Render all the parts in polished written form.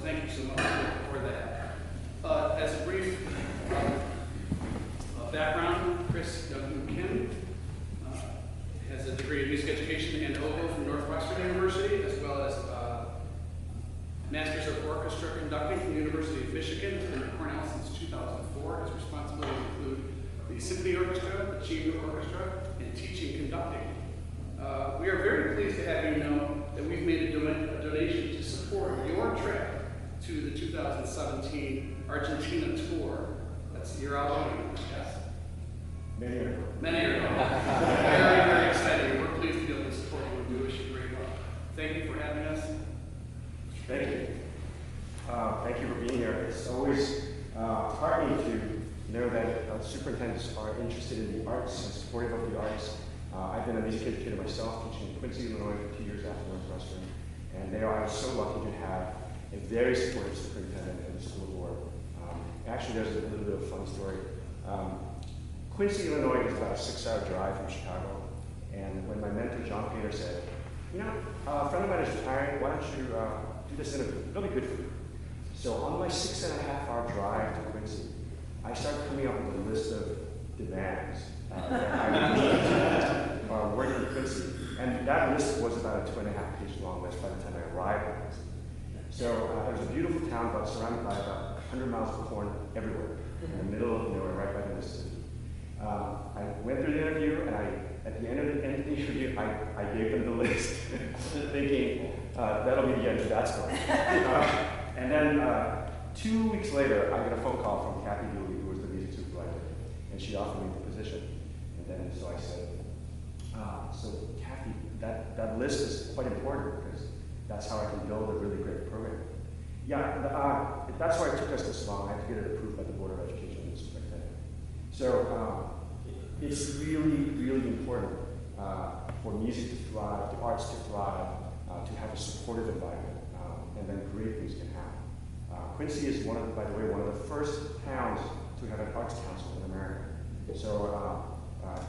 thank you so much for that. As a brief background, Chris W. Kim has a degree in music education and oboe from Northwestern University, as well as Masters of Orchestra Conducting from the University of Michigan. He's been at Cornell since 2004. His responsibilities include the Symphony Orchestra, the Chamber Orchestra, and teaching conducting. We are very pleased to have you know that we've made a donation to support your trip to the 2017 Argentina tour. That's your album, yes? Many years ago. Many years ago. Very, very exciting. We're pleased to be able to support you, and we wish you great luck. Thank you for having us. Thank you. Thank you for being here. It's always heartening to know that superintendents are interested in the arts and supportive of the arts. I've been a music educator myself, teaching in Quincy, Illinois for 2 years after Northwestern, and I was so lucky to have a very supportive superintendent and the school board. Actually, there's a little bit of a fun story. Quincy, Illinois is about a 6-hour drive from Chicago, and when my mentor, John Pater, said, you know, a friend of mine is retiring, why don't you do this interview? It'll be good for you. So on my 6.5-hour drive to Quincy, I started coming up with a list of demands that I would need to work in Quincy. And that list was about a 2.5-page long list by the time I arrived in Quincy. So it was a beautiful town, but surrounded by about 100 miles of corn everywhere, in the middle of nowhere, right by the Mississippi. I went through the interview, and at the end of the interview, I gave them the list, thinking, that'll be the end of that story. And then 2 weeks later, I got a phone call from Kathy Dooley, who was the music supervisor, and she offered me the position. And then so I said, so Kathy, that list is quite important because that's how I can build a really great program. Yeah, that's why it took us this long. I had to get it approved by the Board of Education and the superintendent. So it's really, really important for music to thrive, the arts to thrive, to have a supportive environment, and then great things can happen. Quincy is by the way, one of the first towns to have an arts council in America. So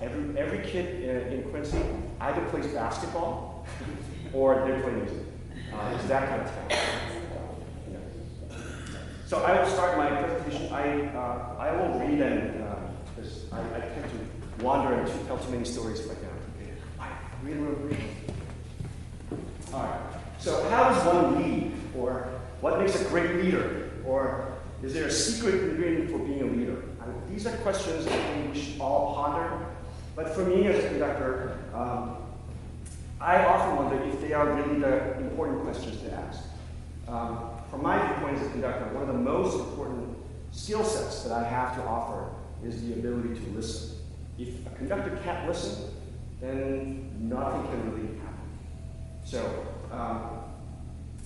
every kid in Quincy either plays basketball or they play music. It's that kind of town. So I will start my presentation. I will read and because I tend to wander and tell too many stories if I can. Okay. I read. All right. So how does one lead? Or what makes a great leader? Or is there a secret ingredient for being a leader? These are questions I think we should all ponder. But for me as a conductor, I often wonder if they are really the important questions to ask. From my viewpoint as a conductor, one of the most important skill sets that I have to offer is the ability to listen. If a conductor can't listen, then nothing can really happen. So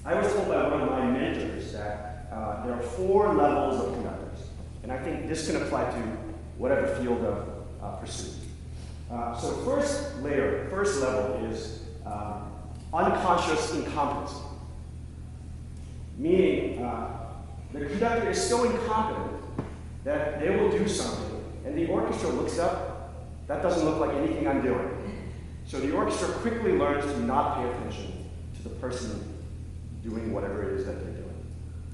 I was told by one of my mentors that there are 4 levels of conductors. And I think this can apply to whatever field of pursuit. So first level is unconscious incompetence. Meaning, the conductor is so incompetent that they will do something, and the orchestra looks up, that doesn't look like anything I'm doing. So the orchestra quickly learns to not pay attention to the person doing whatever it is that they're doing.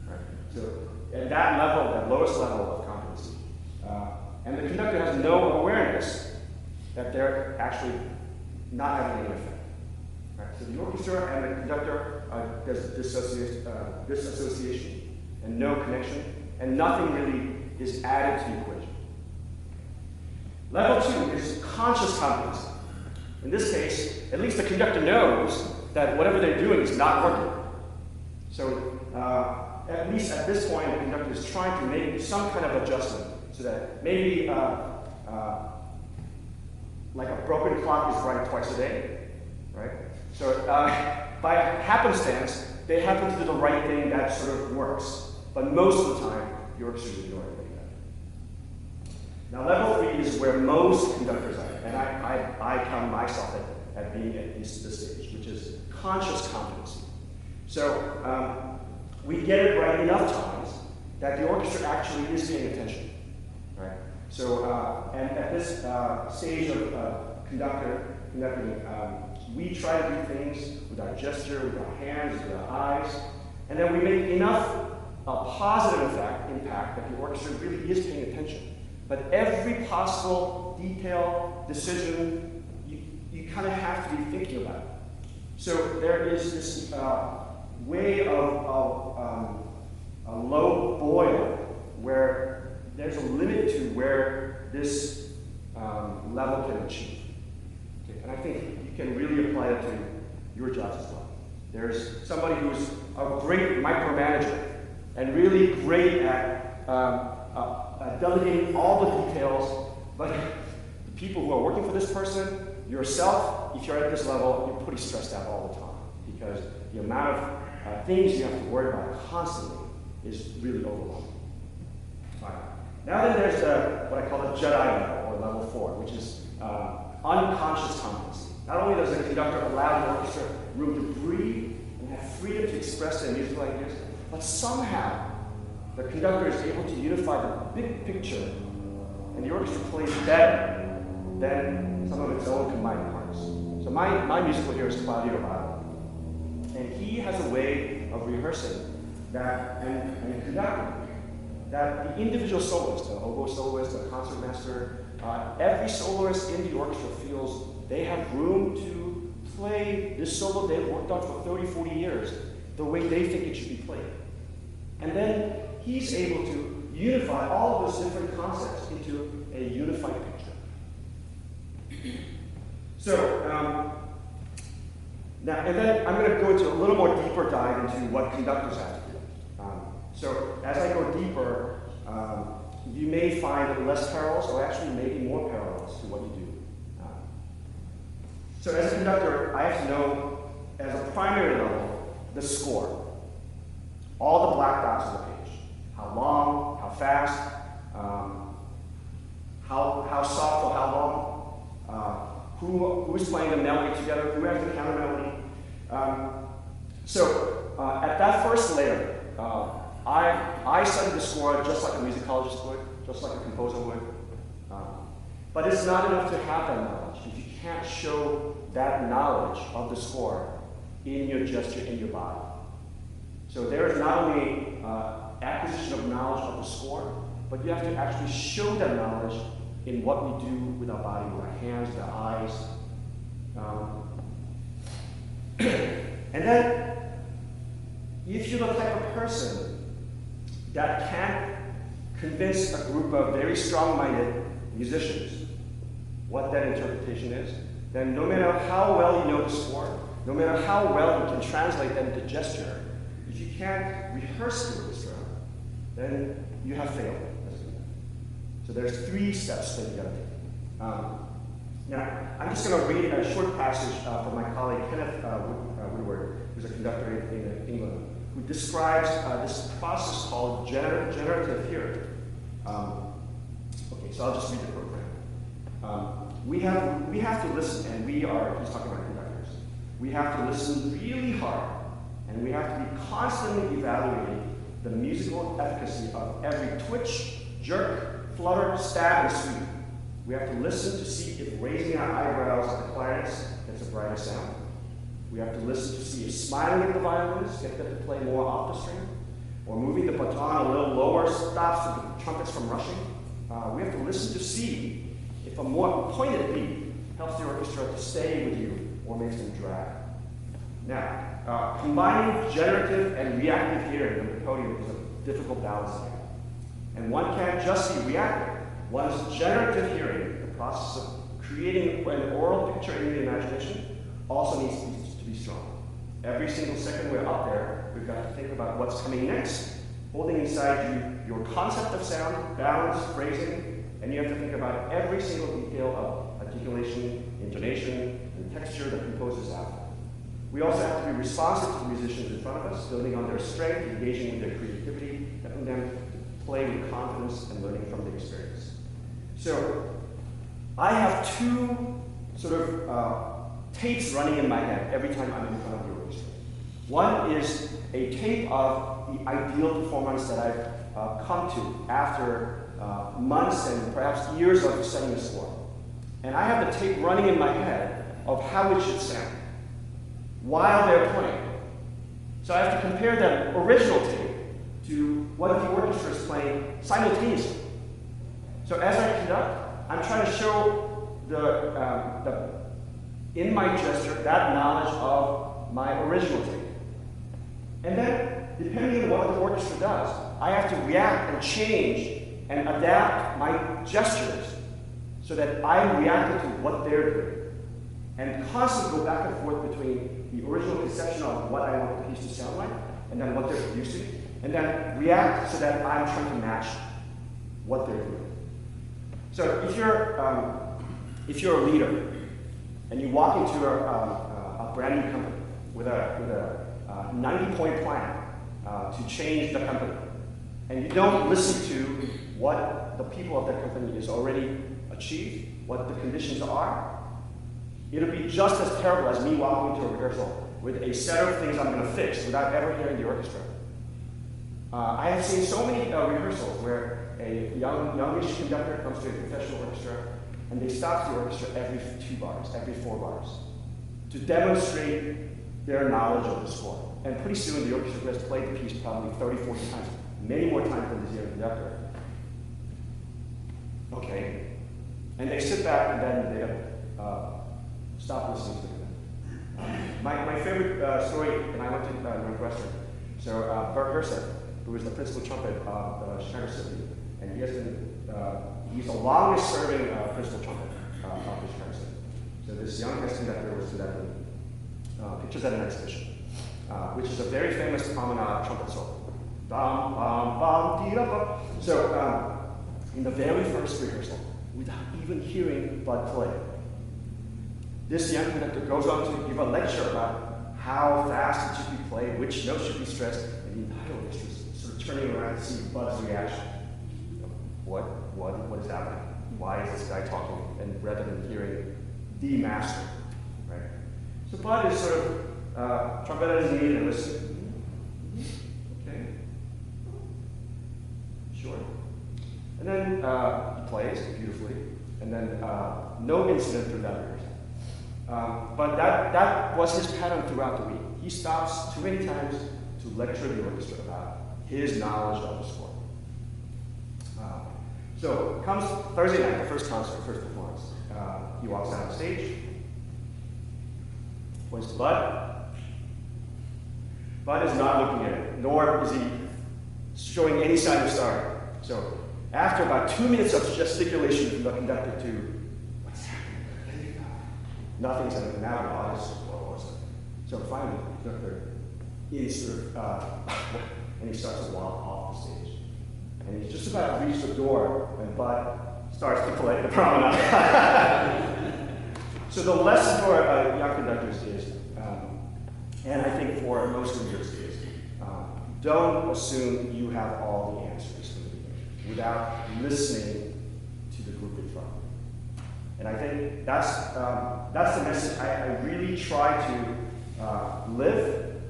Right? So at that level, that lowest level of competency, and the conductor has no awareness that they're actually not having any effect. Right? So the orchestra and the conductor there's disassociation and no connection, and nothing really is added to the equation. Level 2 is conscious competence. In this case, at least the conductor knows that whatever they're doing is not working. So at least at this point, the conductor is trying to make some kind of adjustment so that maybe like a broken clock is right twice a day, right? So by happenstance, they happen to do the right thing that sort of works. But most of the time, the orchestra is doing that. Now, level 3 is where most conductors are, and I count myself at being at this stage, which is conscious competency. So we get it right enough times that the orchestra actually is paying attention, right? So, and at this stage of conducting, we try to do things with our gesture, with our hands, with our eyes, And then we make enough positive impact that the orchestra really is paying attention. But every possible detail, decision, you kind of have to be thinking about it. So there is this way of a low boil where there's a limit to where this level can achieve. Okay? And I think you can really apply it to your jobs as well. There's somebody who's a great micromanager and really great at delegating all the details, but the people who are working for this person, yourself, if you're at this level, you're pretty stressed out all the time because the amount of things you have to worry about constantly is really overwhelming. All right. Now then there's what I call the Jedi level, or level 4, which is unconscious competency. Not only does the conductor allow the orchestra room to breathe and have freedom to express their musical ideas, but somehow the conductor is able to unify the big picture, and the orchestra plays better than some of its own combined parts. So my musical hero is Claudio Abbado, and he has a way of rehearsing that and conducting that the individual soloist, the oboe soloist, the concertmaster, every soloist in the orchestra feels they have room to play this solo they've worked on for 30, 40 years the way they think it should be played. And then he's able to unify all of those different concepts into a unified picture. So, now, and then I'm going to go into a little more deeper dive into what conductors have to do. So as I go deeper, you may find less parallels, or actually maybe more parallels to what you do. So as a conductor, I have to know, as a primary level, the score. All the black dots on the page. How long, how fast, how soft or how long, who is playing the melody together, who has the counter melody. So at that first layer, I study the score just like a musicologist would, just like a composer would. But it's not enough to have that knowledge if you can't show that knowledge of the score in your gesture, in your body. So there is not only acquisition of knowledge of the score, but you have to actually show that knowledge in what we do with our body, with our hands, with our eyes. And then, if you're the type of person that can't convince a group of very strong-minded musicians what that interpretation is, then no matter how well you know the score, no matter how well you can translate that into gesture, if you can't rehearse the orchestra, then you have failed. So there's 3 steps that you got to take. Now, I'm just going to read a short passage from my colleague Kenneth Woodward, who's a conductor in England, who describes this process called generative hearing. Okay, so I'll just read the program. We have to listen, and he's talking about conductors, we have to listen really hard, and we have to be constantly evaluating the musical efficacy of every twitch, jerk, flutter, stab, and sweep. We have to listen to see if raising our eyebrows at the clarinets gets a brighter sound. We have to listen to see if smiling at the violins gets them to play more off the string, or moving the baton a little lower stops the trumpets from rushing. We have to listen to see if a more pointed beat helps the orchestra to stay with you or makes them drag. Now, combining generative and reactive hearing on the podium is a difficult balancing act. And one can't just be reactive. One's generative hearing, the process of creating an oral picture in the imagination, also needs to be strong. Every single second we're up there, we've got to think about what's coming next, holding inside you your concept of sound, balance, phrasing, and you have to think about every single detail of articulation, intonation, and texture that composes out. We also have to be responsive to the musicians in front of us, building on their strength, engaging with their creativity, helping them to play with confidence and learning from the experience. So, I have 2 sort of tapes running in my head every time I'm in front of the orchestra. One is a tape of the ideal performance that I've come to after months and perhaps years of studying the score. And I have the tape running in my head of how it should sound while they're playing. So I have to compare that original tape to what the orchestra is playing simultaneously. So as I conduct, I'm trying to show in my gesture that knowledge of my original tape. And then, depending on what the orchestra does, I have to react and change and adapt my gestures so that I'm reacting to what they're doing. And constantly go back and forth between the original conception of what I want the piece to sound like, and then what they're producing, and then react so that I'm trying to match what they're doing. So if you're a leader, and you walk into a brand new company with a 90-point plan to change the company, and you don't listen to what the people of that company has already achieved, what the conditions are, it'll be just as terrible as me walking into a rehearsal with a set of things I'm going to fix without ever hearing the orchestra. I have seen so many rehearsals where a youngish conductor comes to a professional orchestra and they stop the orchestra every 2 bars, every 4 bars, to demonstrate their knowledge of the score. And pretty soon the orchestra has played the piece probably 30, 40 times, many more times than the young conductor. Okay. And they sit back and then they stop listening to them. My favorite story, and I went to Northwestern, so Bert Herseth, who was the principal trumpet of Chicago Symphony, and he has been, he's the longest serving principal trumpet of the Chicago Symphony. So this young guest conductor was conducting pictures at an exhibition, which is a very famous promenade trumpet solo. Bum, bum, bum, dee, da, bum. So in the very first rehearsal, without even hearing Bud play, this young conductor goes on to give a lecture about how fast it should be played, which notes should be stressed, and the entire orchestra is sort of turning around to see Bud's reaction. What is happening? Why is this guy talking? And rather than hearing the master, right? So Bud is sort of trumpet at his knee and listening. Okay, sure. And then he plays beautifully, and then no incident through that rehearsal. But that was his pattern throughout the week. He stops too many times to lecture the orchestra about his knowledge of the score. So comes Thursday night, the first concert, first performance. He walks out on stage, points to Bud. Bud is not looking at it, nor is he showing any sign of starting. So after about 2 minutes of gesticulation from the conductor to, what's happening? Nothing's happening now, the audience is closed. So finally, the conductor is sort of, and he starts to walk off the stage. And he's just about to reach the door when Bud starts to play the promenade. So the lesson for young conductors is, and I think for most leaders is, don't assume you have all the answers without listening to the group in front. And I think that's the message I really try to live,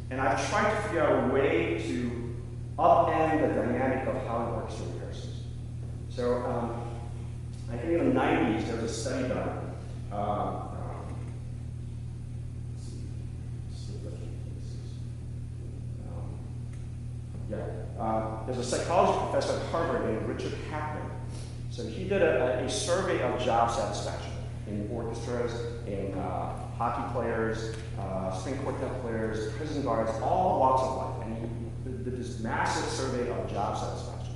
and I've tried to figure out a way to upend the dynamic of how an orchestra rehearses. So I think in the 90s there was a study done. There's a psychology professor at Harvard named Richard Hackman. So he did a survey of job satisfaction in orchestras, in hockey players, string quartet players, prison guards, all walks of life. And he did this massive survey of job satisfaction.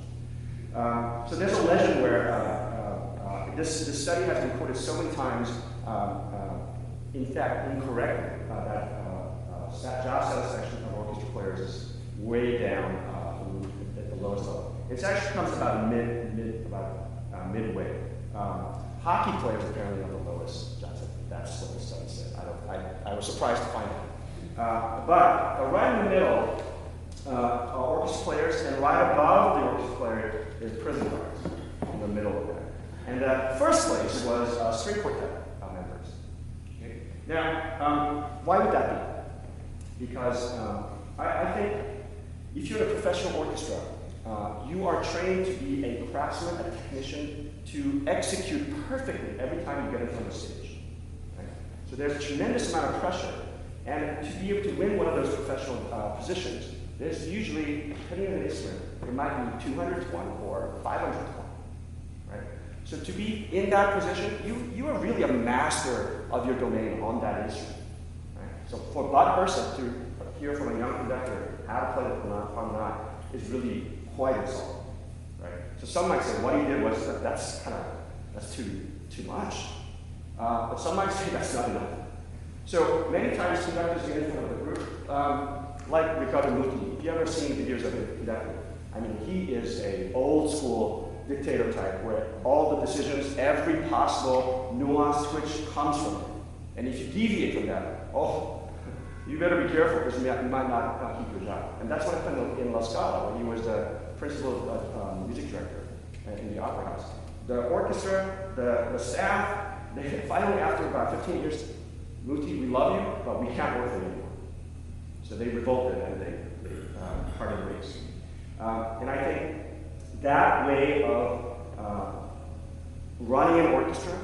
So there's a legend where this study has been quoted so many times, in fact, incorrectly, that job satisfaction of orchestra players is way down at the lowest level. It actually comes about midway. Hockey players apparently are the lowest job satisfaction. That's what the study said. I was surprised to find out. But right in the middle are orchestra players, and right above the orchestra player is prison guards in the middle of that. And first place was string quartet members. Okay? Now, why would that be? Because I think if you're in a professional orchestra, you are trained to be a craftsman, a technician, to execute perfectly every time you get in front of the stage. Right? So there's a tremendous amount of pressure. And to be able to win one of those professional positions, there's usually, depending on the instrument, there might be 200 to 1 or 500 to 1. Right? So to be in that position, you are really a master of your domain on that instrument. Right? So for a bud person to hear from a young conductor how to play the promenade is really quite insulting. Right? So some might say what he did was that's too much. But some might say that's not enough. So many times conductors get in front of the group, like Ricardo Muti. If you ever seen videos of him conducting, I mean, he is a old school dictator type where all the decisions, every possible nuance twitch comes from him. And if you deviate from that, oh, you better be careful because you might not keep your job. And that's what happened in La Scala when he was the principal music director in the opera house. The orchestra, the staff, they finally, after about 15 years, Muti, we love you, but we can't work with you anymore. So they revolted and they parted ways. And I think that way of running an orchestra,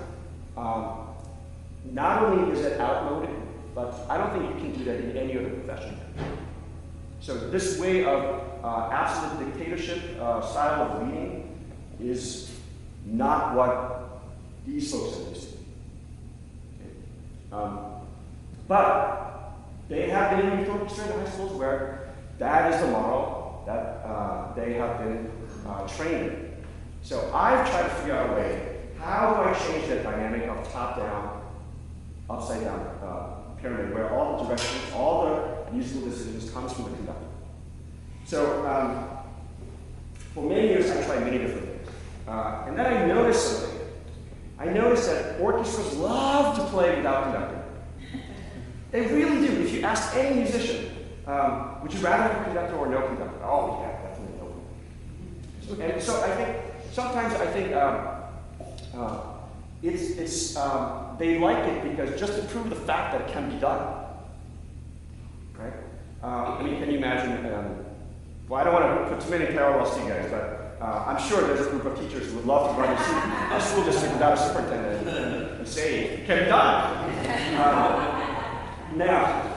not only is it outmoded, but I don't think you can do that in any other profession. So this way of absolute dictatorship style of leading is not what these folks are used to. But they have been in youth orchestra in high schools where that is the model that they have been trained in. So I've tried to figure out a way, how do I change that dynamic of top-down, upside-down pyramid where all the directions, all the musical decisions comes from the conductor. So for many years I tried many different things. And then I noticed something. I noticed that orchestras love to play without conductor. They really do. If you ask any musician, would you rather have a conductor or no conductor? Oh, yeah, definitely no conductor. And so I think, sometimes I think they like it because just to prove the fact that it can be done. Right? I mean, can you imagine, well, I don't want to put too many parallels to you guys, but I'm sure there's a group of teachers who would love to run a school district without a superintendent and say, it can be done. Now,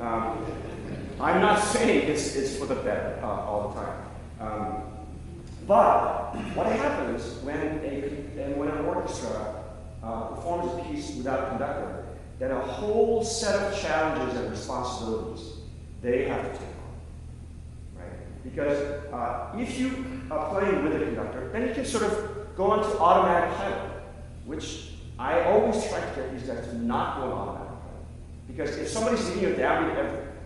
I'm not saying it's for the better all the time. But what happens when an orchestra performs a piece without a conductor, then a whole set of challenges and responsibilities they have to take on. Right? Because if you are playing with a conductor, then you can sort of go into automatic pilot, which I always try to get these guys to not go on automatic pilot. Because if somebody's leading a downbeat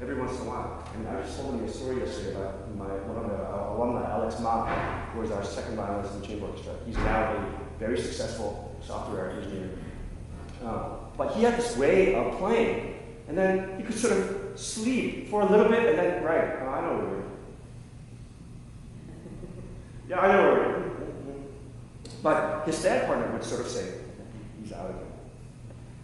every once in a while, and I was told me a story yesterday about one of the alumni, Alex Ma, who was our second violinist in the chamber orchestra. He's now a very successful software engineer. But he had this way of playing, and then he could sort of sleep for a little bit, and then, right, I know where we're going. Yeah, I know where we're going. But his stand partner would sort of say, he's out again.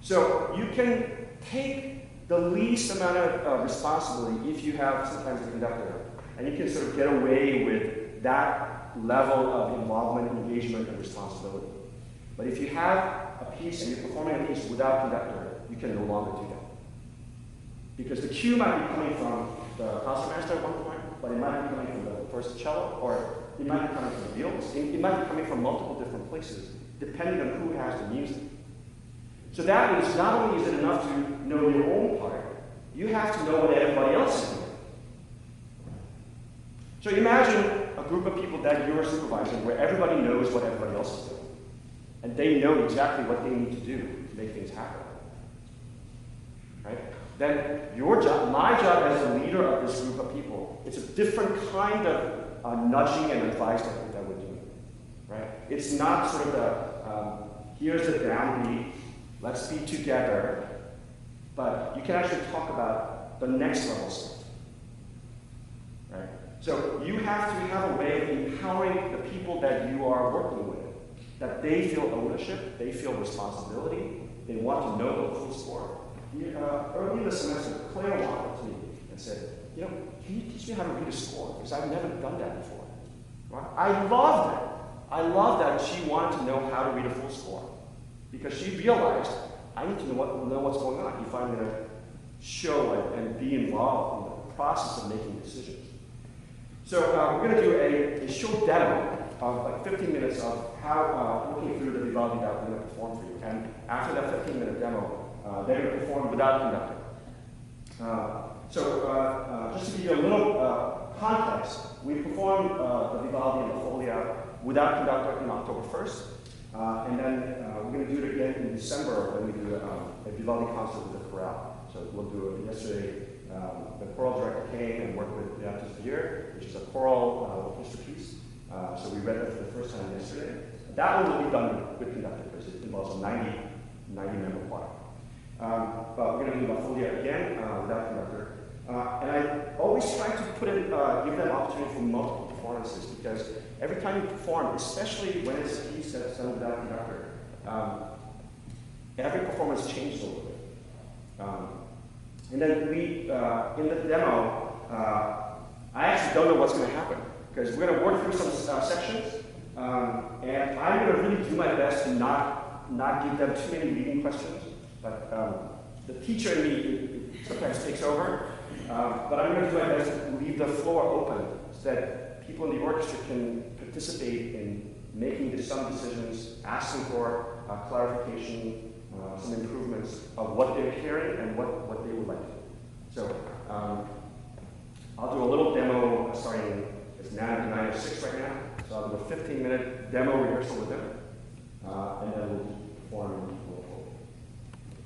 So you can take the least amount of responsibility if you have sometimes a conductor, and you can sort of get away with that level of involvement, engagement, and responsibility. But if you have a piece and you're performing a piece without conductor, you can no longer do that. Because the cue might be coming from the concertmaster at one point, but it might be coming from the first cello, or it might be coming from the violas. It might be coming from multiple different places, depending on who has the music. So that means not only is it enough to know your own part, you have to know what everybody else is doing. So imagine a group of people that you're supervising where everybody knows what everybody else is doing. And they know exactly what they need to do to make things happen. Right? Then your job, my job as a leader of this group of people, it's a different kind of nudging and advice that we're doing. Right? It's not sort of the, here's the downbeat, let's be together, but you can actually talk about the next level stuff. Right? So you have to have a way of empowering the people that you are working with, that they feel ownership, they feel responsibility, they want to know the full score. Early in the semester, Claire walked up to me and said, you know, can you teach me how to read a score? Because I've never done that before. Right? I love that. I love that she wanted to know how to read a full score. Because she realized I need to know what's going on if I'm going to show and be involved in the process of making decisions. So we're going to do a short demo of like 15 minutes of how looking through the Vivaldi that we're going to perform for you. And after that 15-minute demo, they're going to perform without conductor. Just to give you a little context, we performed the Vivaldi and the Folia without conductor in October 1st. And then we're going to do it again in December when we do a Vivaldi concert with the chorale. So we'll do it yesterday. The choral director came and worked with Beatrice Vier, which is a choral orchestra piece. So we read it for the first time yesterday. That one will be done with conductor because it involves a 90-member choir. But we're going to do La Folia again without conductor. And I always try to give them opportunity for multiple performances because every time you perform, especially when it's a piece that's done without conductor, every performance changes a little bit. And then we, in the demo, I actually don't know what's going to happen because we're going to work through some sections, and I'm going to really do my best to not give them too many leading questions. But the teacher in me sometimes takes over. But I'm going to do my best to leave the floor open so that people in the orchestra can participate in making some decisions, asking for clarification, some improvements of what they're hearing and what they would like to do. So I'll do a little demo starting, it's 9:06 right now, so I'll do a 15-minute demo rehearsal with them, and then we'll perform